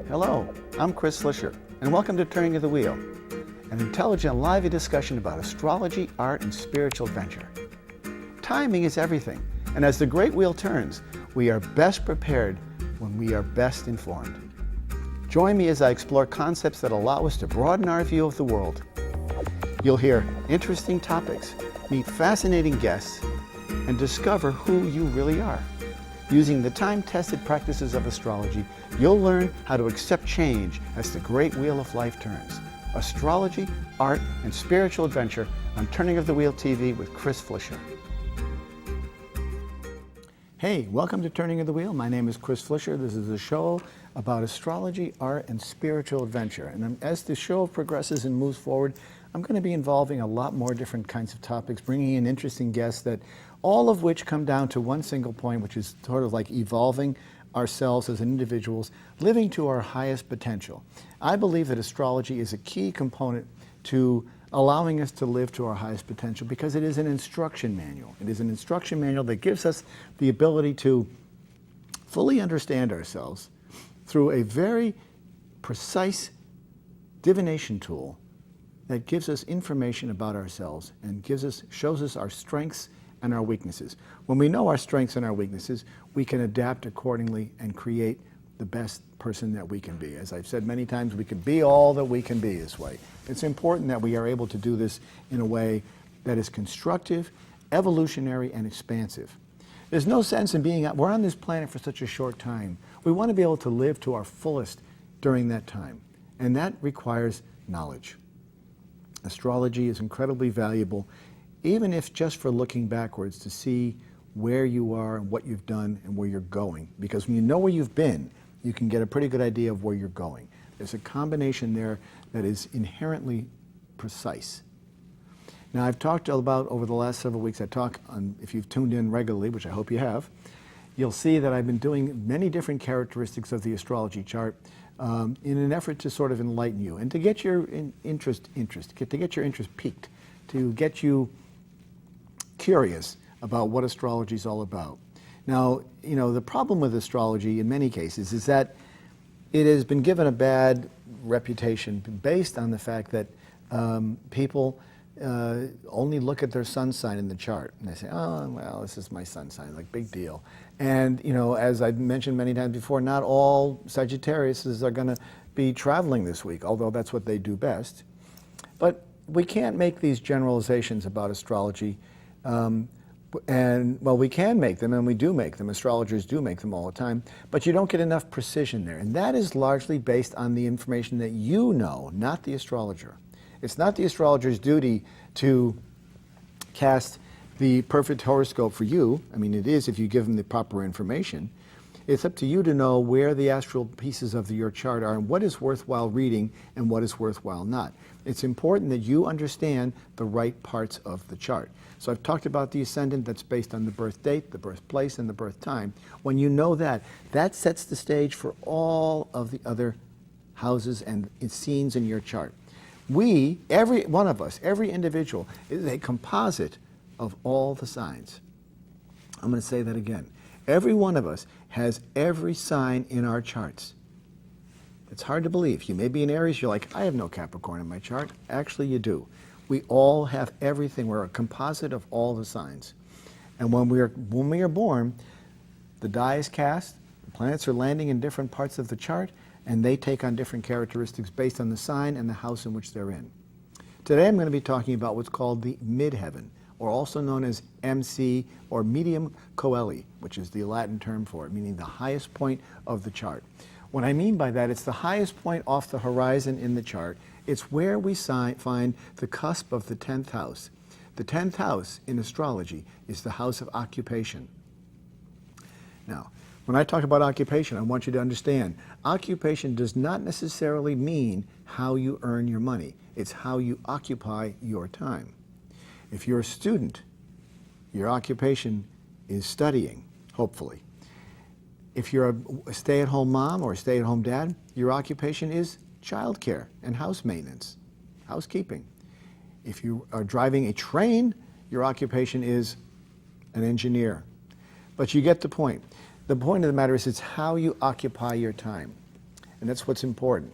Hello, I'm Chris Flischer, and welcome to Turning of the Wheel, an intelligent, lively discussion about astrology, art, and spiritual adventure. Timing is everything, and as the great wheel turns, we are best prepared when we are best informed. Join me as I explore concepts that allow us to broaden our view of the world. You'll hear interesting topics, meet fascinating guests, and discover who you really are. Using the time-tested practices of astrology, you'll learn how to accept change as the great wheel of life turns. Astrology, art, and spiritual adventure on Turning of the Wheel TV with Chris Flischer. Hey, welcome to Turning of the Wheel. My name is Chris Flischer. This is a show about astrology, art, and spiritual adventure. And as the show progresses and moves forward, I'm going to be involving a lot more different kinds of topics, bringing in interesting guests that all of which come down to one single point, which is sort of like evolving ourselves as individuals, living to our highest potential. I believe that astrology is a key component to allowing us to live to our highest potential because it is an instruction manual. It is an instruction manual that gives us the ability to fully understand ourselves through a very precise divination tool that gives us information about ourselves and shows us our strengths and our weaknesses. When we know our strengths and our weaknesses, we can adapt accordingly and create the best person that we can be. As I've said many times, we can be all that we can be this way. It's important that we are able to do this in a way that is constructive, evolutionary, and expansive. There's no sense in we're on this planet for such a short time. We want to be able to live to our fullest during that time, and that requires knowledge. Astrology is incredibly valuable, even if just for looking backwards to see where you are and what you've done and where you're going. Because when you know where you've been, you can get a pretty good idea of where you're going. There's a combination there that is inherently precise. Now, I've talked about, over the last several weeks, if you've tuned in regularly, which I hope you have, you'll see that I've been doing many different characteristics of the astrology chart in an effort to sort of enlighten you and to get your interest piqued, to get you curious about what astrology is all about. Now, you know, the problem with astrology in many cases is that it has been given a bad reputation based on the fact that people only look at their sun sign in the chart and they say, oh, well, this is my sun sign, like big deal. And, you know, as I've mentioned many times before, not all Sagittariuses are going to be traveling this week, although that's what they do best. But we can't make these generalizations about astrology. Well, we can make them, and we do make them. Astrologers do make them all the time, but you don't get enough precision there. And that is largely based on the information that you know, not the astrologer. It's not the astrologer's duty to cast the perfect horoscope for you. I mean, it is if you give them the proper information. It's up to you to know where the astral pieces of your chart are and what is worthwhile reading and what is worthwhile not. It's important that you understand the right parts of the chart. So I've talked about the ascendant that's based on the birth date, the birthplace, and the birth time. When you know that, that sets the stage for all of the other houses and scenes in your chart. Every one of us, every individual, is a composite of all the signs. I'm going to say that again. Every one of us has every sign in our charts. It's hard to believe. You may be an Aries, you're like, I have no Capricorn in my chart. Actually, you do. We all have everything. We're a composite of all the signs. And when we are born, the die is cast, the planets are landing in different parts of the chart, and they take on different characteristics based on the sign and the house in which they're in. Today I'm going to be talking about what's called the Midheaven, or also known as MC, or Medium Coeli, which is the Latin term for it, meaning the highest point of the chart. What I mean by that, it's the highest point off the horizon in the chart. It's where we find the cusp of the 10th house. The 10th house in astrology is the house of occupation. Now, when I talk about occupation, I want you to understand, occupation does not necessarily mean how you earn your money. It's how you occupy your time. If you're a student, your occupation is studying, hopefully. If you're a stay-at-home mom or a stay-at-home dad, your occupation is childcare and house maintenance, housekeeping. If you are driving a train, your occupation is an engineer. But you get the point. The point of the matter is it's how you occupy your time. and that's what's important.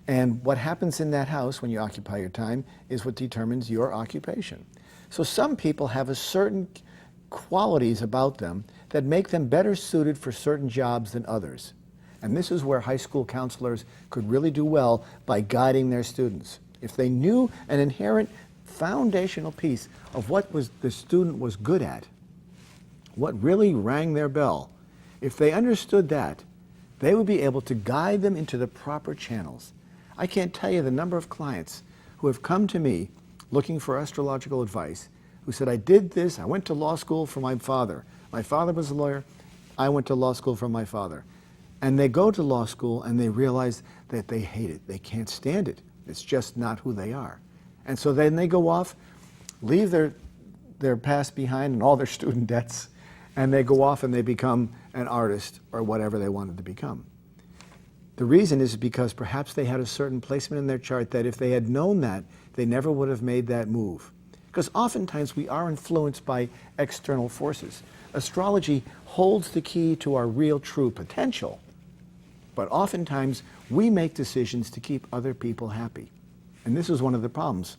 And what happens in that house when you occupy your time is what determines your occupation. So some people have a certain qualities about them that make them better suited for certain jobs than others. And this is where high school counselors could really do well by guiding their students. If they knew an inherent foundational piece of what the student was good at, what really rang their bell, if they understood that, they would be able to guide them into the proper channels. I can't tell you the number of clients who have come to me looking for astrological advice, who said, I did this, I went to law school for my father. My father was a lawyer, I went to law school for my father. And they go to law school and they realize that they hate it, they can't stand it. It's just not who they are. And so then they go off, leave their past behind and all their student debts, and they go off and they become an artist or whatever they wanted to become. The reason is because perhaps they had a certain placement in their chart that if they had known that, they never would have made that move. Because oftentimes we are influenced by external forces. Astrology holds the key to our real true potential, but oftentimes we make decisions to keep other people happy. And this is one of the problems.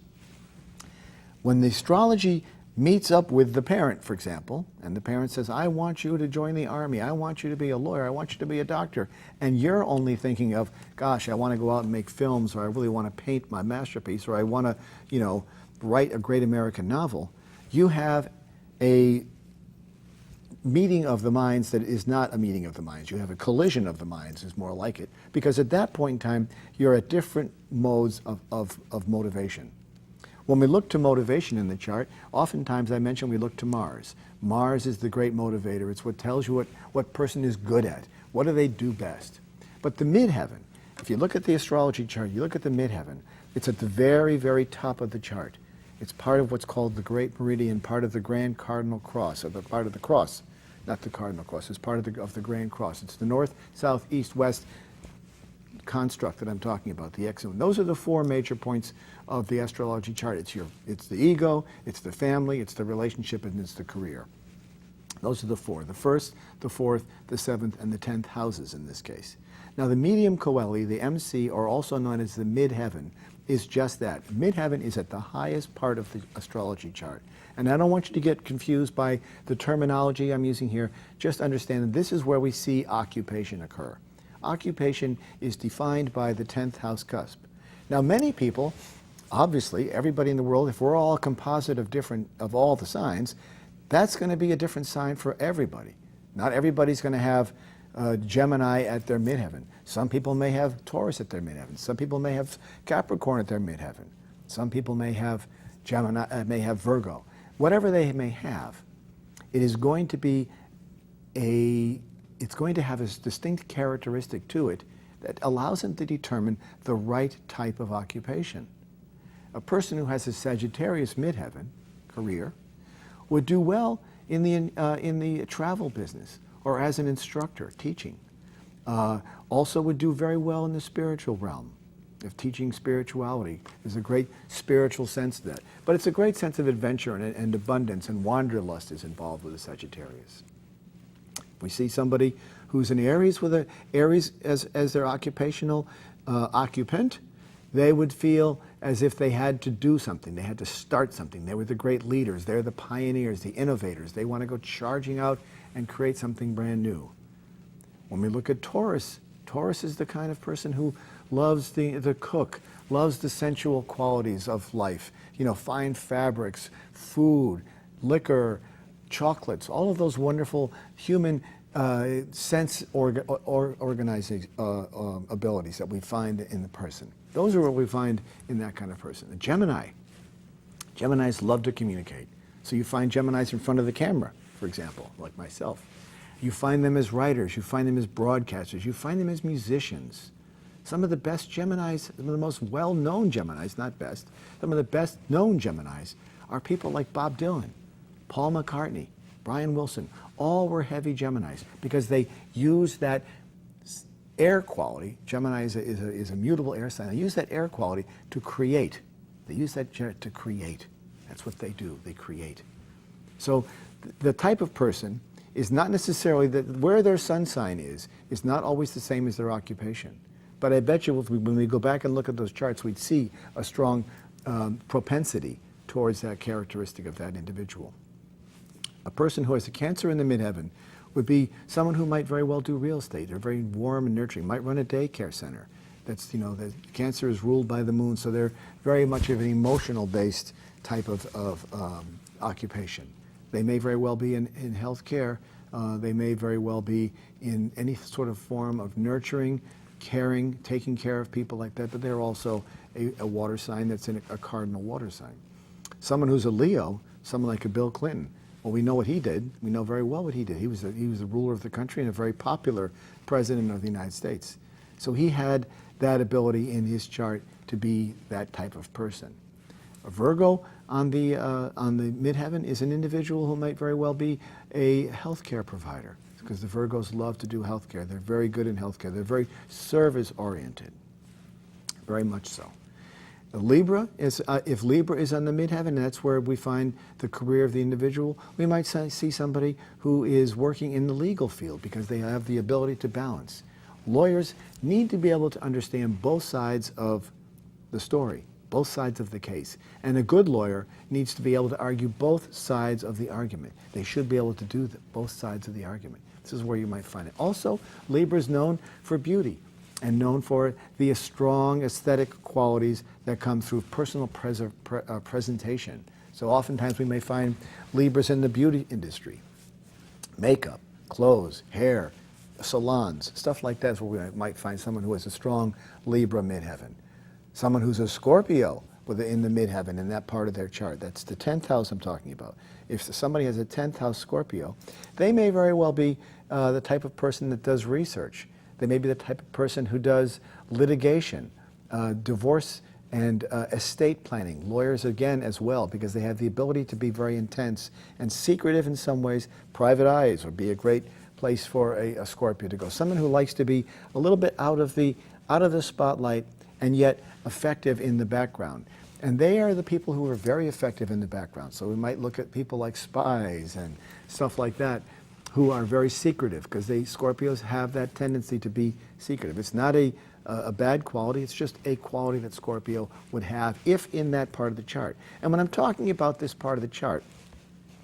When the astrology meets up with the parent, for example, and the parent says, I want you to join the army, I want you to be a lawyer, I want you to be a doctor, and you're only thinking of, gosh, I want to go out and make films, or I really want to paint my masterpiece, or I want to, write a great American novel, you have a meeting of the minds that is not a meeting of the minds. You have a collision of the minds is more like it, because at that point in time, you're at different modes of motivation. When we look to motivation in the chart, oftentimes I mention we look to Mars. Mars is the great motivator. It's what tells you what person is good at. What do they do best? But the midheaven, if you look at the astrology chart, you look at the midheaven, it's at the very, very top of the chart. It's part of what's called the Great Meridian, part of the Grand Cardinal Cross, or the part of the cross, not the Cardinal Cross. It's part of the Grand Cross. It's the north, south, east, west construct that I'm talking about, the X. And those are the four major points of the astrology chart. It's the ego, it's the family, it's the relationship, and it's the career. Those are the four: the first, the fourth, the seventh, and the 10th houses in this case. Now the medium coeli, the MC, or also known as the midheaven, is just that. Midheaven is at the highest part of the astrology chart. And I don't want you to get confused by the terminology I'm using here. Just understand that this is where we see occupation occur. Occupation is defined by the 10th house cusp. Now many people, obviously everybody in the world, if we're all a composite of all the signs, that's going to be a different sign for everybody. Not everybody's going to have Gemini at their midheaven. Some people may have Taurus at their midheaven. Some people may have Capricorn at their midheaven. Some people may have Virgo. Whatever they may have, it is going to be it's going to have a distinct characteristic to it that allows them to determine the right type of occupation. A person who has a Sagittarius midheaven career would do well in the travel business or as an instructor teaching. Also would do very well in the spiritual realm. If teaching spirituality, there's a great spiritual sense to that. But it's a great sense of adventure and abundance, and wanderlust is involved with the Sagittarius. If we see somebody who's in Aries with Aries as their occupational occupant, they would feel as if they had to do something. They had to start something. They were the great leaders. They're the pioneers, the innovators. They want to go charging out and create something brand new. When we look at Taurus, Taurus is the kind of person who loves the cook, loves the sensual qualities of life. Fine fabrics, food, liquor, chocolates, all of those wonderful human sense organizing abilities that we find in the person. Those are what we find in that kind of person. The Geminis love to communicate. So you find Geminis in front of the camera, for example, like myself. You find them as writers, you find them as broadcasters, you find them as musicians. Some of the best Geminis, some of the most well-known Geminis, not best, some of the best-known Geminis are people like Bob Dylan, Paul McCartney, Brian Wilson. All were heavy Geminis because they use that air quality. Gemini is a mutable air sign. They use that air quality to create. They use that to create. That's what they do. They create. So the type of person is not necessarily where their sun sign is not always the same as their occupation. But I bet you when we go back and look at those charts, we'd see a strong propensity towards that characteristic of that individual. A person who has a Cancer in the midheaven would be someone who might very well do real estate. They're very warm and nurturing, might run a daycare center. That's, you know, the Cancer is ruled by the moon, so they're very much of an emotional-based type of occupation. They may very well be in healthcare. They may very well be in any sort of form of nurturing, caring, taking care of people like that, but they're also a water sign that's in a cardinal water sign. Someone who's a Leo, someone like a Bill Clinton, well, we know what he did. We know very well what he did. He was the ruler of the country and a very popular president of the United States. So he had that ability in his chart to be that type of person. A Virgo on the midheaven is an individual who might very well be a healthcare provider, because the Virgos love to do healthcare. They're very good in healthcare. They're very service-oriented, very much so. Libra is, if Libra is on the midheaven, that's where we find the career of the individual. We might see somebody who is working in the legal field because they have the ability to balance. Lawyers need to be able to understand both sides of the story, both sides of the case. And a good lawyer needs to be able to argue both sides of the argument. They should be able to do both sides of the argument. This is where you might find it. Also, Libra is known for beauty and known for the strong aesthetic qualities that come through personal presentation. So oftentimes we may find Libras in the beauty industry. Makeup, clothes, hair, salons, stuff like that is where we might find someone who has a strong Libra midheaven. Someone who's a Scorpio in the midheaven in that part of their chart. That's the 10th house I'm talking about. If somebody has a 10th house Scorpio, they may very well be the type of person that does research. They may be the type of person who does litigation, divorce and estate planning. Lawyers, again, as well, because they have the ability to be very intense and secretive in some ways. Private eyes would be a great place for a Scorpio to go. Someone who likes to be a little bit out of the spotlight and yet effective in the background. And they are the people who are very effective in the background. So we might look at people like spies and stuff like that, who are very secretive, because Scorpios have that tendency to be secretive. It's not a bad quality, it's just a quality that Scorpio would have if in that part of the chart. And when I'm talking about this part of the chart,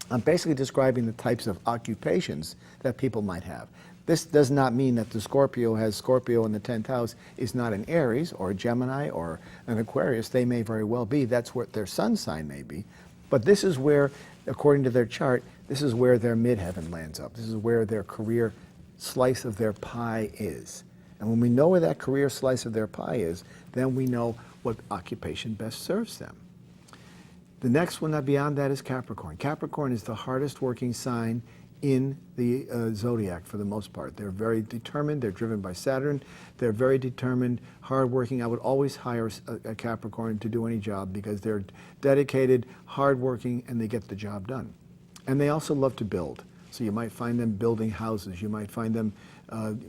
I'm basically describing the types of occupations that people might have. This does not mean that the Scorpio has Scorpio in the 10th house is not an Aries or a Gemini or an Aquarius. They may very well be. That's what their sun sign may be. But this is where, according to their chart, this is where their midheaven lands up. This is where their career slice of their pie is. And when we know where that career slice of their pie is, then we know what occupation best serves them. The next one beyond that is Capricorn. Capricorn is the hardest working sign in the zodiac for the most part. They're very determined. They're driven by Saturn. They're very determined, hardworking. I would always hire a Capricorn to do any job because they're dedicated, hardworking, and they get the job done. And they also love to build. So you might find them building houses. You might find them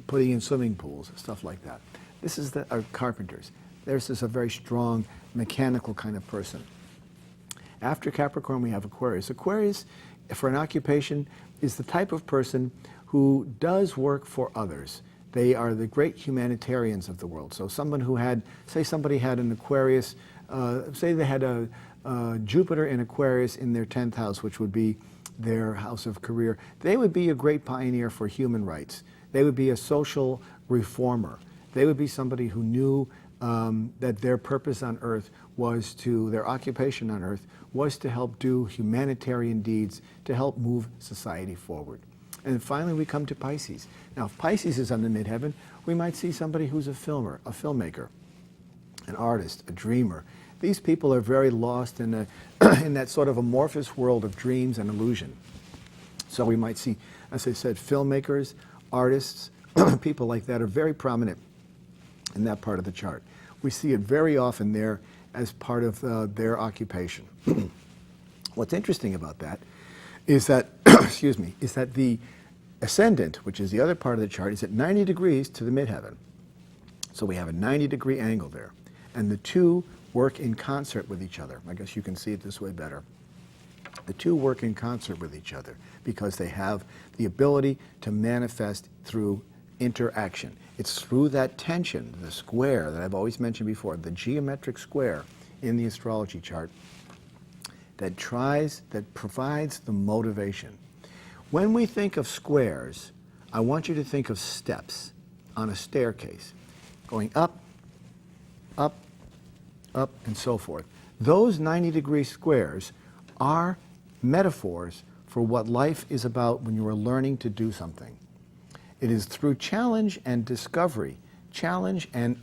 putting in swimming pools, stuff like that. This is the carpenters. There's a very strong mechanical kind of person. After Capricorn, we have Aquarius. Aquarius, for an occupation, is the type of person who does work for others. They are the great humanitarians of the world. So someone who had, say somebody had an Aquarius, say they had a Jupiter in Aquarius in their 10th house, which would be their house of career, they would be a great pioneer for human rights. They would be a social reformer. They would be somebody who knew that their purpose on earth was to, their occupation on earth was to help do humanitarian deeds to help move society forward. And finally we come to Pisces. Now if Pisces is on the midheaven, we might see somebody who's a filmmaker, an artist, a dreamer. These people are very lost in in that sort of amorphous world of dreams and illusion. So we might see, as I said, filmmakers, artists, people like that are very prominent in that part of the chart. We see it very often there as part of their occupation. What's interesting about that is that, excuse me, is that the ascendant, which is the other part of the chart, is at 90 degrees to the midheaven. So we have a 90-degree angle there. And the two work in concert with each other. I guess you can see it this way better. The two work in concert with each other because they have the ability to manifest through interaction. It's through that tension, the square that I've always mentioned before, the geometric square in the astrology chart, that provides the motivation. When we think of squares, I want you to think of steps on a staircase, going up, up, up, and so forth. Those 90-degree squares are metaphors for what life is about when you are learning to do something. It is through challenge and discovery, challenge and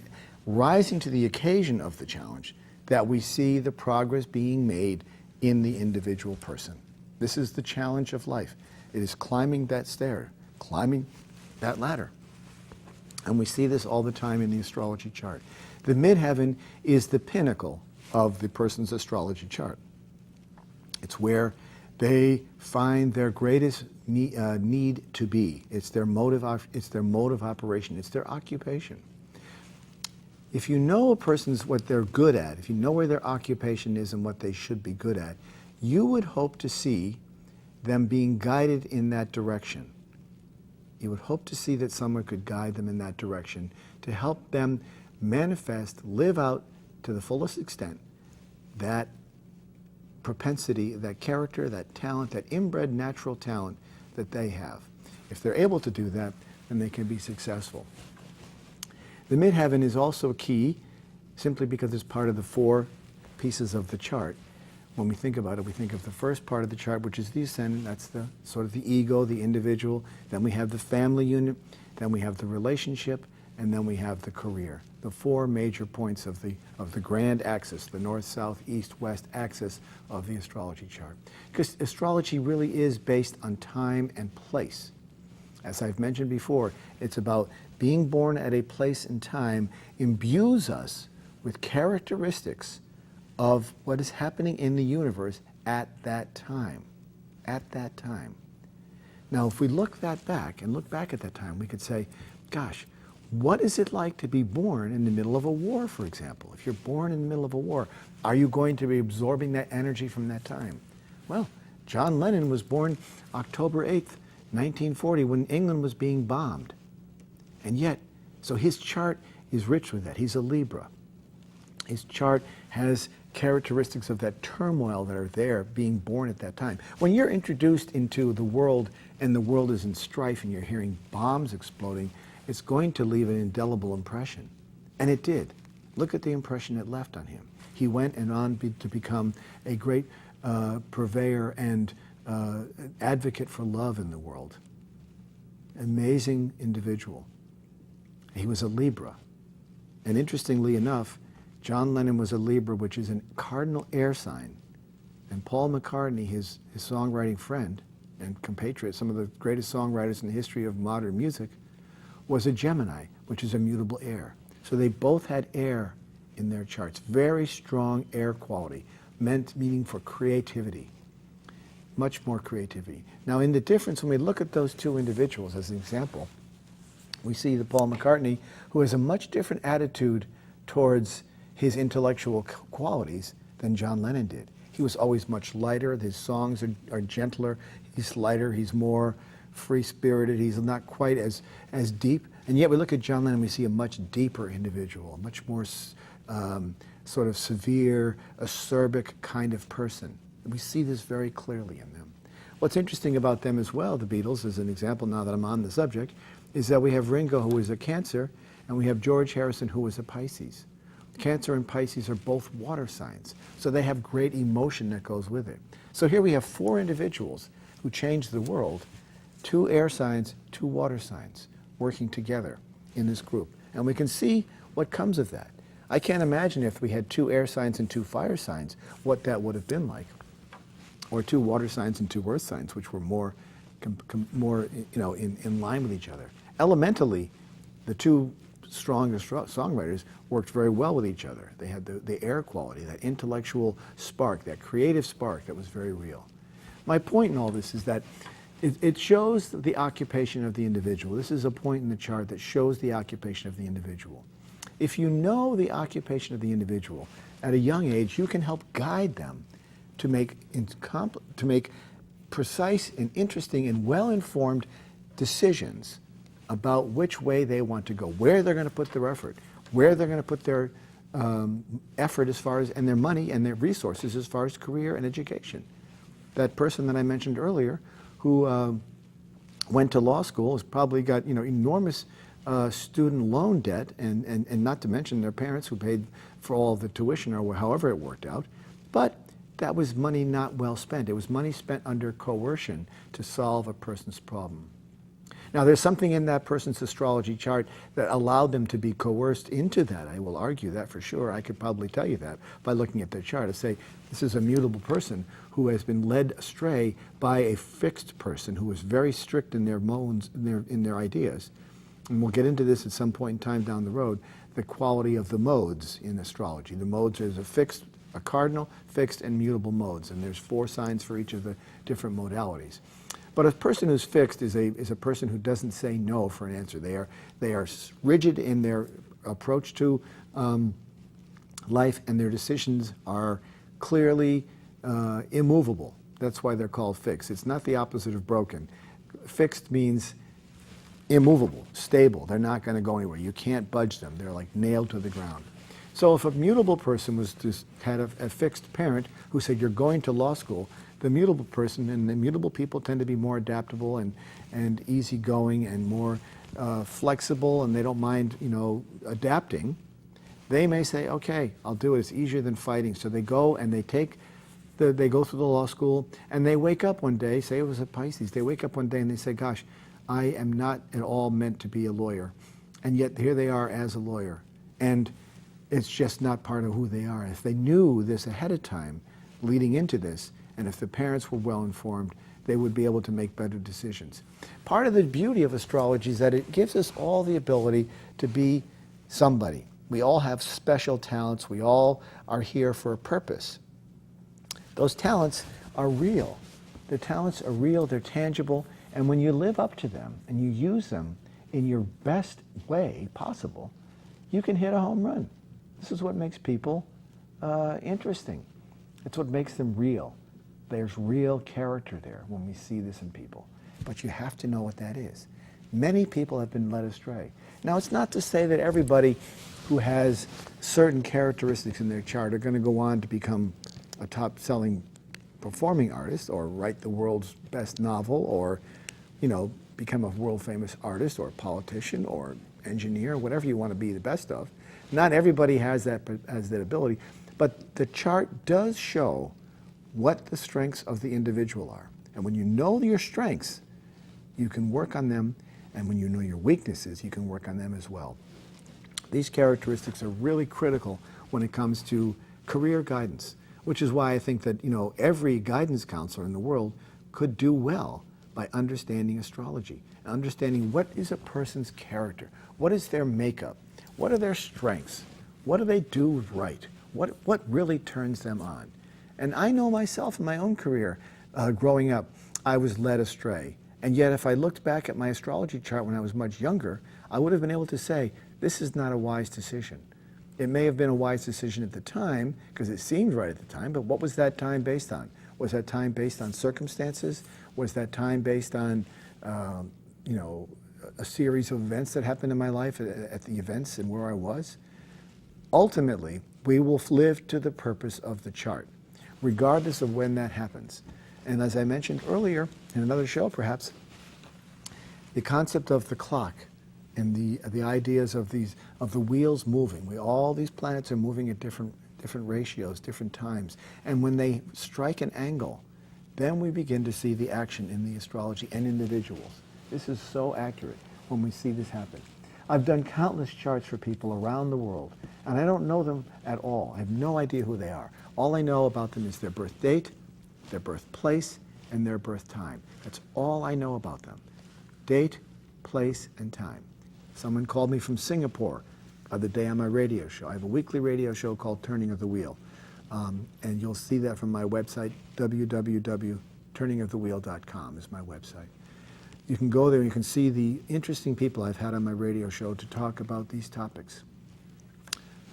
rising to the occasion of the challenge, that we see the progress being made in the individual person. This is the challenge of life. It is climbing that stair, climbing that ladder. And we see this all the time in the astrology chart. The midheaven is the pinnacle of the person's astrology chart. It's where they find their greatest need to be. It's their mode of operation. It's their occupation. If you know a person's what they're good at, if you know where their occupation is and what they should be good at, you would hope to see them being guided in that direction. You would hope to see that someone could guide them in that direction to help them manifest, live out to the fullest extent that propensity, that character, that talent, that inbred natural talent that they have. If they're able to do that, then they can be successful. The midheaven is also key simply because it's part of the 4 pieces of the chart. When we think about it, we think of the first part of the chart, which is the ascendant. That's the sort of the ego, the individual. Then we have the family unit. Then we have the relationship, and then we have the career. The 4 major points of the grand axis, the north, south, east, west axis of the astrology chart. Because astrology really is based on time and place. As I've mentioned before, it's about being born at a place and time imbues us with characteristics of what is happening in the universe at that time. At that time. Now, if we look back at that time, we could say, gosh, what is it like to be born in the middle of a war, for example? If you're born in the middle of a war, are you going to be absorbing that energy from that time? Well, John Lennon was born October 8th, 1940, when England was being bombed. And yet, so his chart is rich with that. He's a Libra. His chart has characteristics of that turmoil that are there being born at that time. When you're introduced into the world and the world is in strife and you're hearing bombs exploding, it's going to leave an indelible impression. And it did. Look at the impression it left on him. He went on to become a great purveyor and advocate for love in the world. Amazing individual. He was a Libra. And interestingly enough, John Lennon was a Libra, which is a cardinal air sign. And Paul McCartney, his songwriting friend and compatriot, some of the greatest songwriters in the history of modern music, was a Gemini, which is a mutable air. So they both had air in their charts. Very strong air quality, meaning for creativity. Much more creativity. Now, in the difference, when we look at those 2 individuals as an example, we see that Paul McCartney, who has a much different attitude towards his intellectual qualities than John Lennon did. He was always much lighter. His songs are gentler. He's lighter. He's more free-spirited. He's not quite as deep. And yet we look at John Lennon, we see a much deeper individual, a much more sort of severe, acerbic kind of person. And we see this very clearly in them. What's interesting about them as well, the Beatles, as an example now that I'm on the subject, is that we have Ringo, who is a Cancer, and we have George Harrison, who is a Pisces. Cancer and Pisces are both water signs, so they have great emotion that goes with it. So here we have 4 individuals who changed the world, 2 air signs, 2 water signs, working together in this group. And we can see what comes of that. I can't imagine if we had 2 air signs and 2 fire signs, what that would have been like. Or 2 water signs and 2 earth signs, which were more in line with each other. Elementally, the 2 strongest songwriters worked very well with each other. They had the air quality, that intellectual spark, that creative spark that was very real. My point in all this is that it shows the occupation of the individual. This is a point in the chart that shows the occupation of the individual. If you know the occupation of the individual at a young age, you can help guide them to make precise and interesting and well-informed decisions about which way they want to go, where they're going to put their effort, where they're going to put their effort as far as, and their money and their resources as far as career and education. That person that I mentioned earlier who went to law school has probably got, you know, enormous student loan debt, and not to mention their parents who paid for all the tuition or however it worked out. But that was money not well spent. It was money spent under coercion to solve a person's problem. Now, there's something in that person's astrology chart that allowed them to be coerced into that. I will argue that for sure. I could probably tell you that by looking at their chart. I say, this is a mutable person who has been led astray by a fixed person who is very strict in their modes, in their ideas. And we'll get into this at some point in time down the road, the quality of the modes in astrology. The modes is a cardinal, fixed, and mutable modes. And there's 4 signs for each of the different modalities. But a person who's fixed is a person who doesn't say no for an answer. They are rigid in their approach to life, and their decisions are clearly immovable. That's why they're called fixed. It's not the opposite of broken. Fixed means immovable, stable. They're not going to go anywhere. You can't budge them. They're like nailed to the ground. So if a mutable person had a fixed parent who said, you're going to law school, the mutable person, and the mutable people tend to be more adaptable and easygoing and more flexible, and they don't mind, you know, adapting. They may say, okay, I'll do it. It's easier than fighting. So they go and they go through the law school, and they wake up one day, say it was a Pisces, they wake up one day and they say, gosh, I am not at all meant to be a lawyer. And yet here they are as a lawyer. And it's just not part of who they are. If they knew this ahead of time, leading into this, and if the parents were well informed, they would be able to make better decisions. Part of the beauty of astrology is that it gives us all the ability to be somebody. We all have special talents. We all are here for a purpose. Those talents are real. The talents are real, they're tangible, and when you live up to them and you use them in your best way possible, you can hit a home run. This is what makes people interesting. It's what makes them real. There's real character there when we see this in people. But you have to know what that is. Many people have been led astray. Now, it's not to say that everybody who has certain characteristics in their chart are going to go on to become a top-selling performing artist or write the world's best novel or, you know, become a world-famous artist or politician or engineer, whatever you want to be the best of. Not everybody has that ability, but the chart does show what the strengths of the individual are. And when you know your strengths, you can work on them, and when you know your weaknesses, you can work on them as well. These characteristics are really critical when it comes to career guidance, which is why I think that, you know, every guidance counselor in the world could do well by understanding astrology, understanding what is a person's character, what is their makeup, what are their strengths, what do they do right, what really turns them on. And I know myself in my own career, growing up, I was led astray. And yet if I looked back at my astrology chart when I was much younger, I would have been able to say, this is not a wise decision. It may have been a wise decision at the time, because it seemed right at the time, but what was that time based on? Was that time based on circumstances? Was that time based on, you know, a series of events that happened in my life at the events and where I was? Ultimately, we will live to the purpose of the chart, regardless of when that happens. And as I mentioned earlier, in another show perhaps, the concept of the clock and the ideas of the wheels moving. All these planets are moving at different ratios, different times. And when they strike an angle, then we begin to see the action in the astrology and individuals. This is so accurate when we see this happen. I've done countless charts for people around the world, and I don't know them at all. I have no idea who they are. All I know about them is their birth date, their birthplace, and their birth time. That's all I know about them. Date, place, and time. Someone called me from Singapore the other day on my radio show. I have a weekly radio show called Turning of the Wheel. And you'll see that from my website, www.turningofthewheel.com is my website. You can go there and you can see the interesting people I've had on my radio show to talk about these topics.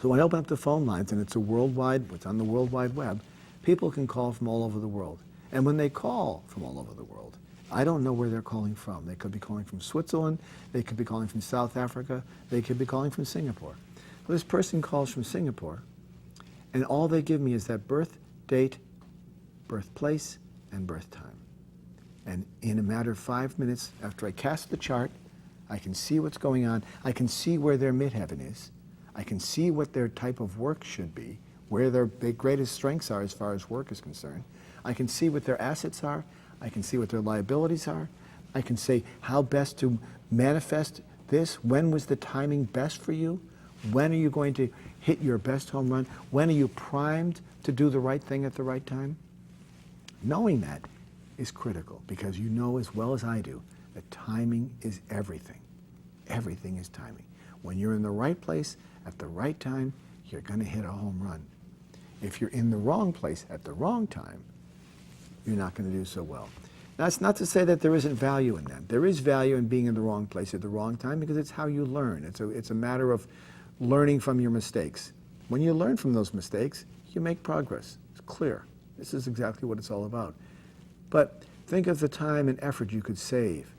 So when I open up the phone lines, and it's on the World Wide Web, people can call from all over the world. And when they call from all over the world, I don't know where they're calling from. They could be calling from Switzerland, they could be calling from South Africa, they could be calling from Singapore. So this person calls from Singapore, and all they give me is that birth date, birthplace, and birth time. And in a matter of 5 minutes, after I cast the chart, I can see what's going on. I can see where their midheaven is. I can see what their type of work should be, where their greatest strengths are as far as work is concerned. I can see what their assets are. I can see what their liabilities are. I can say how best to manifest this. When was the timing best for you? When are you going to hit your best home run? When are you primed to do the right thing at the right time? Knowing that is critical, because you know as well as I do that timing is everything. Everything is timing. When you're in the right place at the right time, you're going to hit a home run. If you're in the wrong place at the wrong time, you're not going to do so well. That's not to say that there isn't value in that. There is value in being in the wrong place at the wrong time, because it's how you learn. It's a matter of learning from your mistakes. When you learn from those mistakes, you make progress. It's clear. This is exactly what it's all about. But think of the time and effort you could save.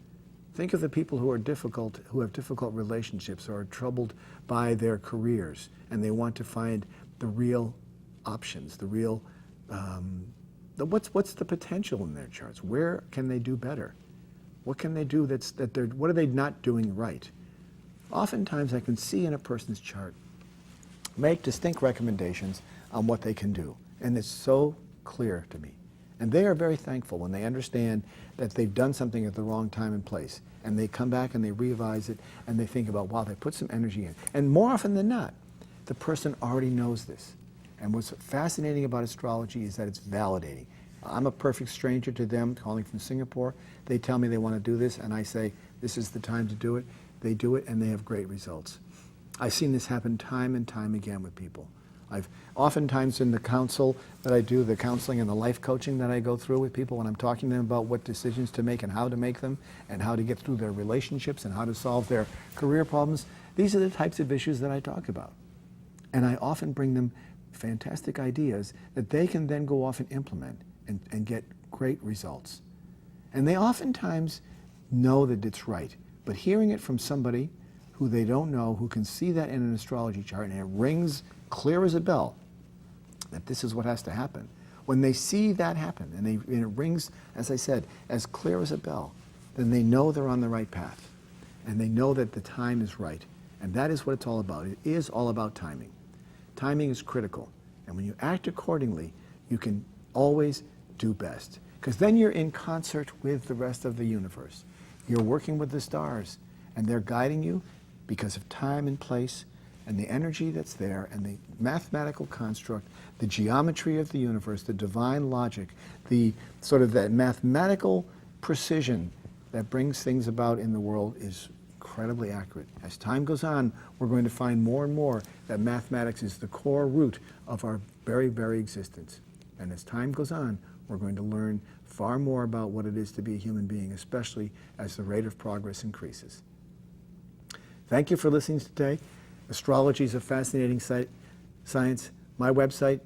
Think of the people who have difficult relationships, or are troubled by their careers, and they want to find the real options, the real, what's the potential in their charts? Where can they do better? What can they do what are they not doing right? Oftentimes I can see in a person's chart, make distinct recommendations on what they can do. And it's so clear to me. And they are very thankful when they understand that they've done something at the wrong time and place. And they come back and they revise it, and they think about, wow, they put some energy in. And more often than not, the person already knows this. And what's fascinating about astrology is that it's validating. I'm a perfect stranger to them, calling from Singapore. They tell me they want to do this, and I say, this is the time to do it. They do it, and they have great results. I've seen this happen time and time again with people. I've oftentimes in the counsel that I do, the counseling and the life coaching that I go through with people, when I'm talking to them about what decisions to make and how to make them, and how to get through their relationships and how to solve their career problems, these are the types of issues that I talk about. And I often bring them fantastic ideas that they can then go off and implement and get great results. And they oftentimes know that it's right, but hearing it from somebody who they don't know, who can see that in an astrology chart, and it rings clear as a bell that this is what has to happen. When they see that happen, and it rings, as I said, as clear as a bell, then they know they're on the right path, and they know that the time is right. And that is what it's all about. It is all about timing. Timing is critical, and when you act accordingly, you can always do best, because then you're in concert with the rest of the universe. You're working with the stars, and they're guiding you because of time and place and the energy that's there, and the mathematical construct, the geometry of the universe, the divine logic, the sort of that mathematical precision that brings things about in the world is incredibly accurate. As time goes on, we're going to find more and more that mathematics is the core root of our very, very existence. And as time goes on, we're going to learn far more about what it is to be a human being, especially as the rate of progress increases. Thank you for listening today. Astrology is a fascinating science. My website,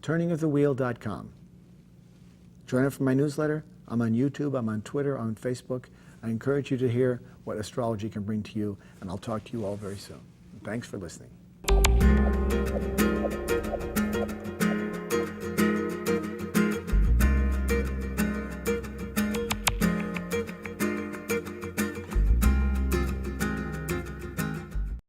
turningofthewheel.com. Join up for my newsletter. I'm on YouTube, I'm on Twitter, I'm on Facebook. I encourage you to hear what astrology can bring to you, and I'll talk to you all very soon. Thanks for listening.